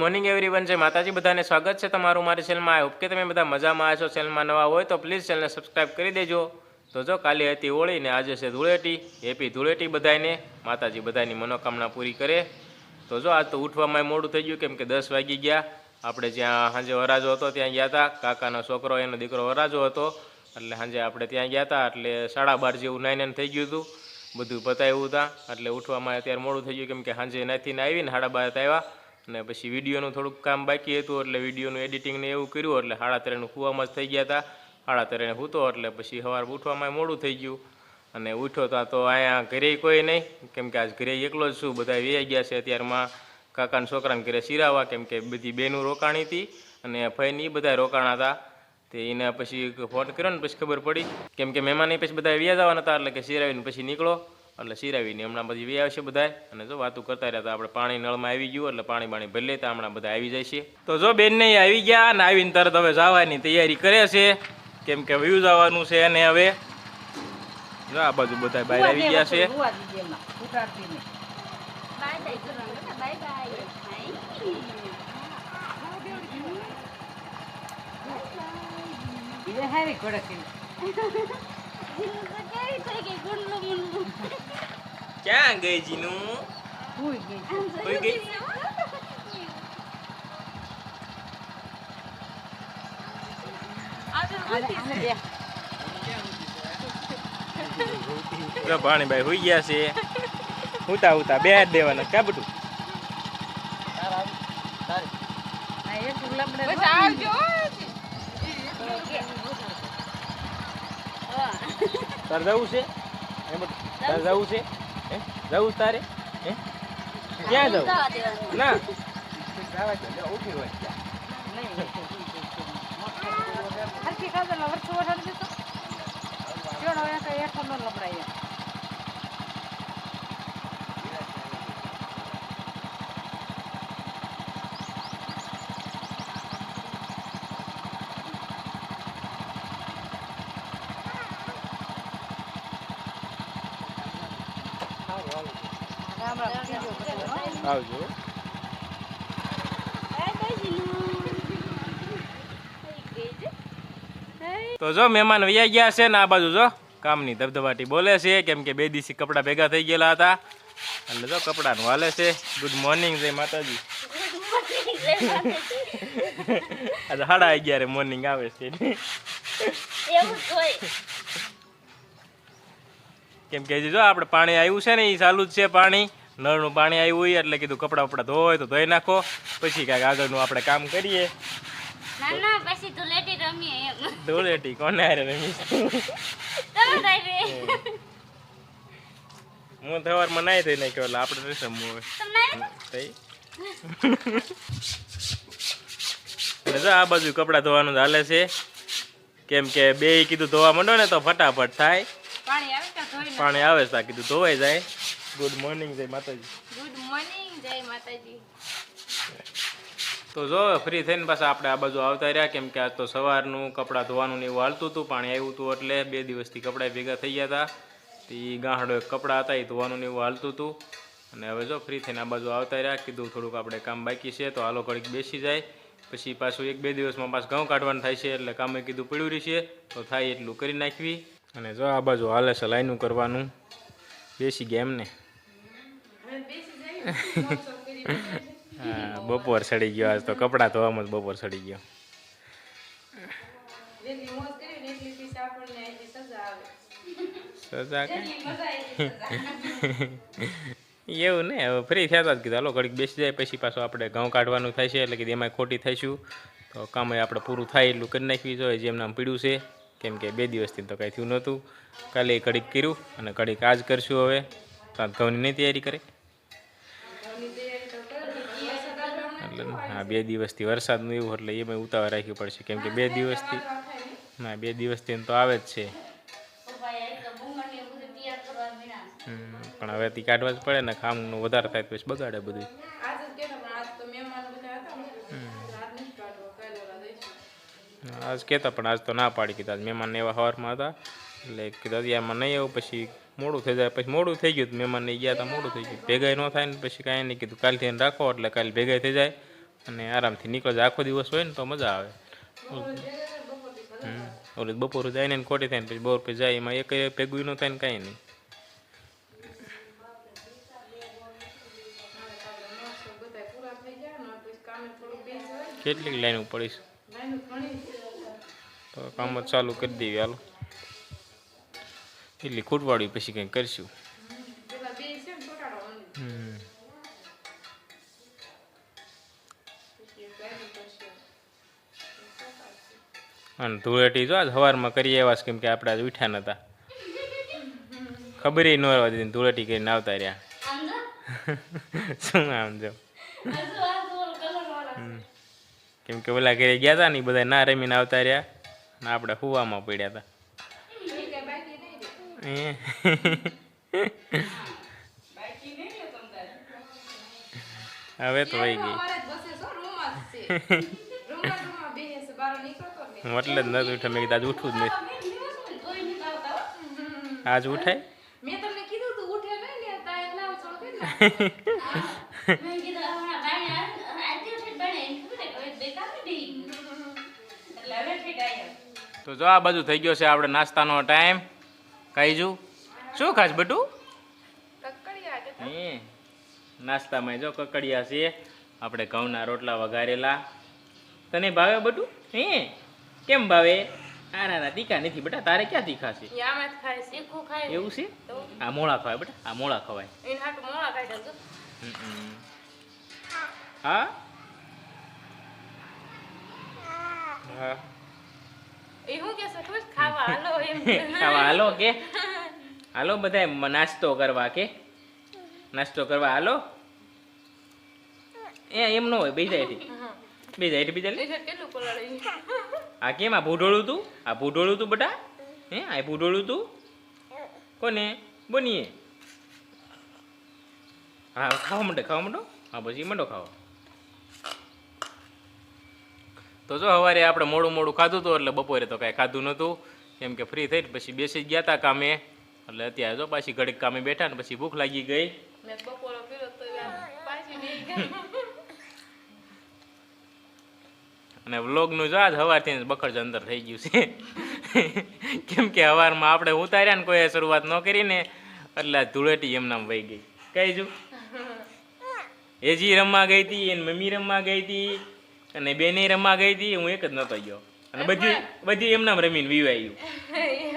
Morning everyone, જય માતાજી, બધાને સ્વાગત છે તમારું મારી ચેનલમાં. આઈ હોપ કે તમે બધા મજામાં હશો. ચેનલમાં નવા હોય તો પ્લીઝ ચેનલને સબસ્ક્રાઈબ કરી દેજો. તો જો કાલે હતી હોળી ને આજે છે ધૂળેટી. હેપી ધૂળેટી બધાને. માતાજી બધાની મનોકામના પૂરી કરે. તો જો આજ તો ઉઠવામાં મોડું થઈ ગયું, કેમ કે 10 વાગી ગયા. આપણે જ્યાં સાંજે વરાજો હતો ત્યાં ગયા હતા. કાકાનો છોકરો એનો દીકરો વરાજો હતો, એટલે સાંજે આપણે ત્યાં ગયા હતા. એટલે 12:30 જેવું નાઈને થઈ ગયું હતું, બધું પતાવ્યું હતા. એટલે ઉઠવામાં અત્યારે મોડું થઈ ગયું, કેમ કે સાંજે નાથીને આવીને 12:30 આવ્યા. અને પછી વિડીયોનું થોડુંક કામ બાકી હતું, એટલે વિડીયોનું એડિટિંગને એવું કર્યું. એટલે 3:30 કૂવામાં જ થઈ ગયા હતા. 3:30 સૂતો, એટલે પછી સવારે ઉઠવામાં મોડું થઈ ગયું. અને ઉઠ્યો તો અહીંયા ઘરે કોઈ નહીં, કેમ કે આજ ઘરે એકલો જ છું. બધા વહી ગયા છે અત્યારમાં કાકાના છોકરાને ઘરે સિરાવા, કેમ કે બધી બેનું રોકાણી હતી અને ફઈને એ બધા રોકાણા હતા. તે એને પછી ફોન કર્યો ને પછી ખબર પડી, કેમ કે મહેમાન પછી બધા વ્યા જવાના હતા. એટલે કે સિરાવીને પછી નીકળો, એટલે સિરાવીને હમણાં બધી વી આવશે બધા. અને જો વાતું કરતા રહ્યા હતા. આપણે પાણી નળમાં આવી ગયું, એટલે પાણી ભરી લેતા હમણાં બધા આવી જાય છે. તો જો બેનને આવી ગયા અને આવીને તરત હવે જવાની તૈયારી કરે છે, કેમ કે વ્યૂ જવાનું છે. અને હવે જો આ બાજુ બધા બહાર આવી ગયા છે. ક્યાં ગઈ જીનું? કોઈ ગઈ? પાણીભાઈ હોઈ ગયા છે. ઉતા બે હાથ દેવાના. ક્યાં બધું તારે જવું છે? તારે જવું છે? જવું તારે? ક્યાં જવું? ના ઉઠી હોય આવજો. તો જો મહેમાન વૈયા ગયા છે ને આ બાજુ જો કામની ધબધબાટી બોલે છે, કેમ કે 2 દિવસથી કપડાં ભેગા થઈ ગયેલા હતા. એટલે જો કપડાનું હાલે છે. ગુડ મોર્નિંગ, જય માતાજી. આજે 11:30 મોર્નિંગ આવે છે. કેમ કે જો આપણે પાણી આવ્યું છે ને એ ચાલુ જ છે. પાણી નળનું પાણી આવ્યું હોય એટલે કીધું કપડાં વપડા ધોય તો ધોઈ નાખો, પછી કાંઈક આગળનું આપણે કામ કરીએ. ધૂળેટી કોને હારે રમી? હું સવારમાં નાઈ થઈ નાખ્યો, એટલે આપણે નથી રમવું હોય. એટલે જો આ બાજુ કપડાં ધોવાનું હાલે છે, કેમ કે બે કીધું ધોવા માંડો ને તો ફટાફટ થાય. પાણી આવે છે કીધું ધોવાઈ જાય. ગુડ મોર્નિંગ, જય માતાજી. ગુડ મોર્નિંગ, જય માતાજી. તો જો ફ્રી થઈને પાછા આપણે આ બાજુ આવતા રહ્યા, કેમ કે આજ તો સવારનું કપડાં ધોવાનું ને એવું હાલતું હતું. પાણી આવ્યું હતું એટલે 2 દિવસથી કપડાં ભેગા થઈ ગયા હતા. તો એ ગાંહડો એક કપડાં હતા એ ધોવાનું ને એવું હાલતું હતું. અને હવે જો ફ્રી થઈને આ બાજુ આવતા રહ્યા, કીધું થોડુંક આપણે કામ બાકી છે તો હાલો ઘડીક બેસી જાય. પછી પાછું 1-2 દિવસમાં પાછું ઘઉં કાઢવાનું થાય છે, એટલે કામે કીધું પડ્યું રહેશે તો થાય એટલું કરી નાખવી. અને જો આ બાજુ હાલે છે લાઈનું કરવાનું. બેસી ગયા એમને. હા, બપોર સડી ગયો આજ તો. કપડાં ધોવામાં જ બપોર સડી ગયો. સજા એવું ને. હવે ફ્રી થયા જ કીધું હાલો ઘડીક બેસી જાય, પછી પાછું આપણે ઘઉં કાઢવાનું થાય છે. એટલે કીધું એમાં ખોટી થઈશું તો કામ આપણે પૂરું થાય એટલું કરી નાખવી જોઈએ, જેમ નામ પીડ્યું છે. કેમ કે 2 દિવસથી તો કાંઈ થયું નહોતું. કાલે ઘડીક કર્યું અને ઘડીક આજ કરશું. હવે ઘઉંની નહીં તૈયારી કરે. એટલે હા, 2 દિવસથી વરસાદનું એવું, એટલે એમાં ઉતાવળ રાખવી પડશે, કેમ કે 2 દિવસથી ના 2 દિવસથી તો આવે જ છે. પણ હવેથી કાઢવા જ પડે ને, કામનું વધારે થાય પછી બગાડે બધું. આજ કહેતા પણ આજ તો ના પાડી કીધા. મહેમાન એવા સવારમાં હતા એટલે કીધું અત્યારમાં નહીં આવું, પછી મોડું થઈ જાય. પછી મોડું થઈ ગયું, મહેમાનને ગયા હતા મોડું થઈ ગયું. ભેગાઈ ન થાય ને પછી કાંઈ નહીં. કીધું કાલથી એને રાખો એટલે કાલે ભેગાઈ થઈ જાય અને આરામથી નીકળો જાય. આખો દિવસ હોય ને તો મજા આવે. ઓલું બપોર જાય ને ખોટી થાય ને પછી બપોર પછી જાય એમાં એક ભેગું ન થાય ને કાંઈ નહીં. કેટલીક લાઈન પડીશ તો કામ જ ચાલુ કરી દેવી. હાલો એટલી ખૂટવાડી પછી કંઈક કરશું. અને ધૂળેટી જો આજ સવારમાં કરી આવ્યા કેમ કે આપણે આજ ઉઠ્યા નતા. ખબર ન રહેવા દીધી ધૂળેટી કરીને આવતા રહ્યા. શું આમ જો કેમ કે ઓલા ઘરે ગયા હતા ને બધા ના રમીને આવતા રહ્યા ને આપણે હુવામાં પડ્યા હતા. હવે તો વહી ગઈ એટલે જ નથી ઉઠે. મેં કીધું આજ ઉઠવું જ નથી. આજ ઉઠાય તો જો આ બાજુ થઈ ગયો છે આપણે નાસ્તાનો ટાઈમ. કાઈજુ શું ખાસ બટુ? નાસ્તામાં જો કકડિયા છે આપણે ઘઉંના રોટલા વઘારેલા. તને ભાવે બટુ? કેમ ભાવે? ના તીખા નથી બેટા. તારે ક્યાં તીખા છે? એવું છે? આ મોળા ખવાય બેટા. આ મોળા ખવાય. હા હા ખાવા હાલો કે હાલો બધા નાસ્તો કરવા કે નાસ્તો કરવા હાલો. એમ ન હોય બીજા બીજા આ કેમ આ ભૂઢોળું તું? આ ભૂઢોળું તું બેટા? આ ભૂઢોળું તું કોને બનીએ? હા ખાવા માંડો. હા પછી મંડો ખાવા. તો જો સવારે આપણે મોડું ખાધું હતું એટલે બપોરે તો કાંઈ ખાધું નહોતું કેમ કે ફ્રી થઈ પછી બેસી ગયા હતા કામે. એટલે અત્યારે જો પાછી ઘડીક કામે બેઠા ને પછી ભૂખ લાગી ગઈ. અને વ્લોગનું જો આજ સવારથી બખડ અંદર થઈ ગયું છે કેમ કે સવારમાં આપણે ઉતાર્યા ને કોઈ શરૂઆત ન કરીને એટલે ધૂળેટી એમનામ વહી ગઈ. કઈ જો એજી રમવા ગઈ હતી એને મમ્મી રમવા ગઈ હતી અને બેને રમવા ગઈ હતી. હું એક જ નતો ગયો અને બધી એમનામ રમીને વીવાયું.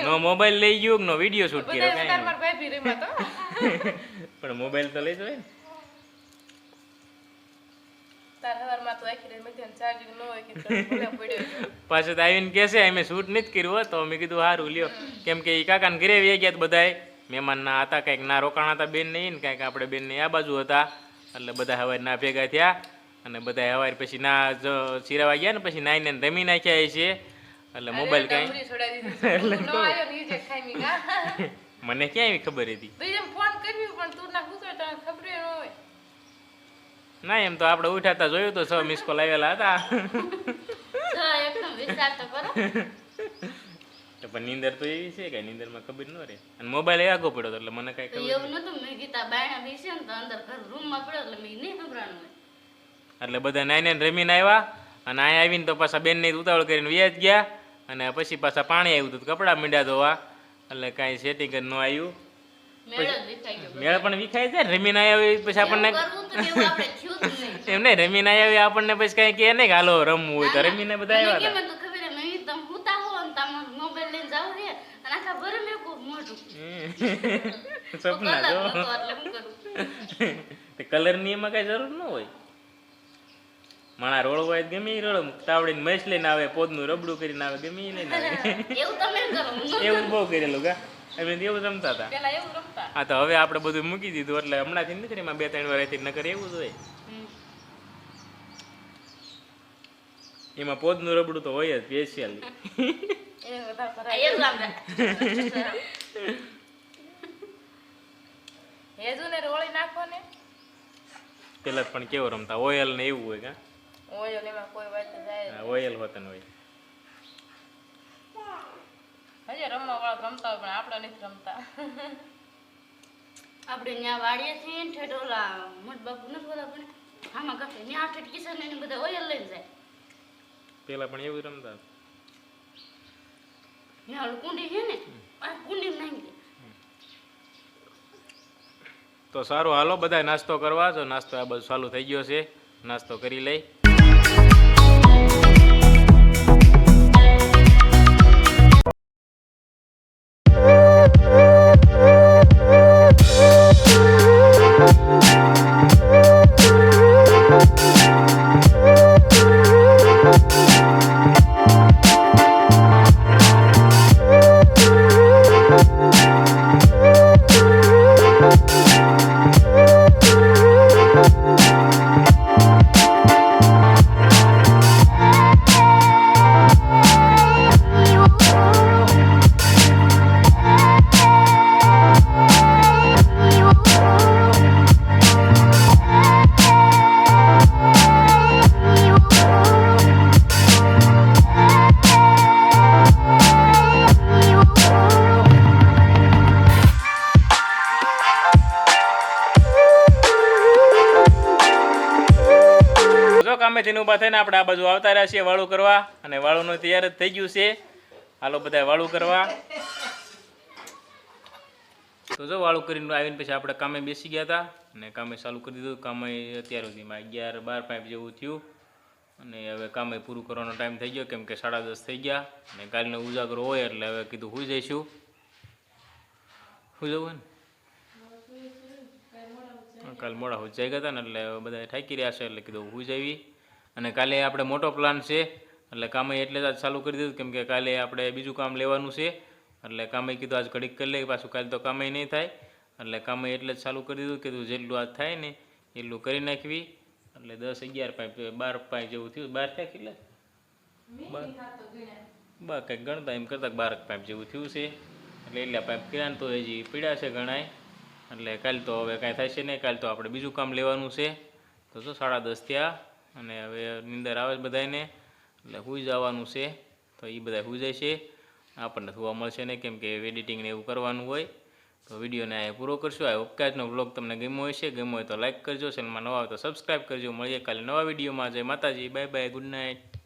નો મોબાઈલ લઈ ગયો નો વિડીયો શૂટ કર્યો કાંઈ પણ મોબાઈલ તો લઈ જોઈએ ને. પાછું તો આવીને કે છે અમે શૂટ નથી કર્યું તો મેં કીધું સારું લ્યો કેમ કે એ કાકાને ઘરે વી ગયા બધાય મહેમાન ના હતા કંઈક ના રોકાણા હતા બેન નહીં ને કંઈક આપણે બેન ને આ બાજુ હતા એટલે બધા હવારે ના ભેગા થયા અને બધા હવારે પછી ના ચીરાવા ગયા ને પછી નાઈને રમી નાખ્યા છે એટલે મોબાઈલ કાંઈ મને ક્યાં એવી ખબર હતી? ના એમ તો આપણે ઉઠ્યા હતા જોયું તો 6 મિસ કોલ આવેલા હતા પણ નીંદર તો એવી છે કે નીંદરમાં ખબર ન રહે અને મોબાઈલ એ આગો પડ્યો એટલે મને કઈ ખબર એટલે બધા નાઈને રમીને આવ્યા અને અહીંયા આવીને તો પાછા બેન ને ઉતાવળ કરીને વ્યાજ ગયા અને પછી પાછા પાણી આવ્યું હતું કપડાં મીંડ્યા ધોવા એટલે કાંઈ સેટિંગ જ ન આવ્યું. મેળ પણ વિખાય છે રમીને આવ્યા પછી આપણને એમ નહીં રમીને આવ્યા આપણને પછી કઈ કે નહીં હાલો રમવું હોય તો રમીને બધા આવ્યા હતા. સપના જો કલર ની એમાં કઈ જરૂર ન હોય. માણા રોળ હોય ગમે એ રોળ તાવડીને મહેશ લઈને આવે પોદનું રબડું કરીને આવે ગમે એ લઈને આવે એવું બહુ કરેલું ગા અમે એવું રમતા હતા. હા તો હવે આપણે બધું મૂકી દીધું એટલે હમણાંથી નથી એમાં 2-3 વર્ષથી નકર એવું જ હોય. એમાં પોદનું રબડું તો હોય જ સ્પેશિયલી. પેલા પણ કેવો રમતા ઓયલ ને એવું હોય કા ઓયલ હોતા હોય. હજી રમવા વાળા રમતા હોય પણ આપણે નથી રમતા. આપણે ત્યાં વાડીએ છીએ ને ઠેઠ ઓલા મોટ બાપુ નથી બોલા પણ આમાં ગપે ને આઠ કિશન ને બધા ઓયલ લઈને જાય પેલા પણ એવું રમતા ને હાલ કુંડી છે ને આ કુંડી નાખી દે તો સારું હાલો બધા નાસ્તો કરવા જો નાસ્તો આ બધું ચાલુ થઈ ગયો છે નાસ્તો કરી લઈ કામેથી ઊભા થઈને આપણે આ બાજુ આવતા રહ્યા છીએ વાળું કરવા અને વાળુંનું તૈયાર જ થઈ ગયું છે હાલો બધા વાળું કરવા તો જો વાળું કરીને આવીને પછી આપણે કામે બેસી ગયા હતા અને કામે ચાલુ કરી દીધું કામે અત્યાર સુધીમાં 11-12 પાઇપ જેવું થયું અને હવે કામે પૂરું કરવાનો ટાઈમ થઈ ગયો કેમ કે 10:30 થઈ ગયા અને કાલનો ઉજાગરો હોય એટલે હવે કીધું સુઈ જઈશું સુઈ જવું ને કાલ મોડા હોઈ જાય ગયા હતા ને એટલે બધા થાકી રહ્યા છે એટલે કીધું સુઈ જવી અને કાલે આપણે મોટો પ્લાન છે એટલે કામે એટલે જ આજ ચાલુ કરી દીધું કેમ કે કાલે આપણે બીજું કામ લેવાનું છે એટલે કામે કીધું આજ ઘડીક કરી લઈએ પાછું કાલે તો કામે નહીં થાય એટલે કામે એટલે જ ચાલુ કરી દીધું કીધું જેટલું આજ થાય ને એટલું કરી નાખવી એટલે 10-11 પાઇપ 12 પાઇપ જેવું થયું 12 ક્યાં કેટલા કંઈક ગણતા એમ કરતા 12 પાઇપ જેવું થયું છે એટલે એટલા પાઇપ કર્યા તો હજી પીડ્યા છે ગણાય એટલે કાલે તો હવે કાંઈ થાય છે નહીં કાલે તો આપણે બીજું કામ લેવાનું છે તો જો 10:30 થયા અને હવે નીંદર આવે બધાને એટલે સૂઈ જવાનું છે તો એ બધા સૂઈ જાય છે આપણને સુવા મળશે નહીં કેમ કે એડિટિંગ ને એવું કરવાનું હોય તો વિડીયોને આ પૂરો કરશો આ ઉપકાજનો વ્લોગ તમને ગમ્યો હશે ગમ્યો હોય તો લાઈક કરજો ચેનલમાં નવા હોય તો સબસ્ક્રાઈબ કરજો મળીએ કાલે નવા વિડીયોમાં જય માતાજી બાય બાય ગુડ નાઇટ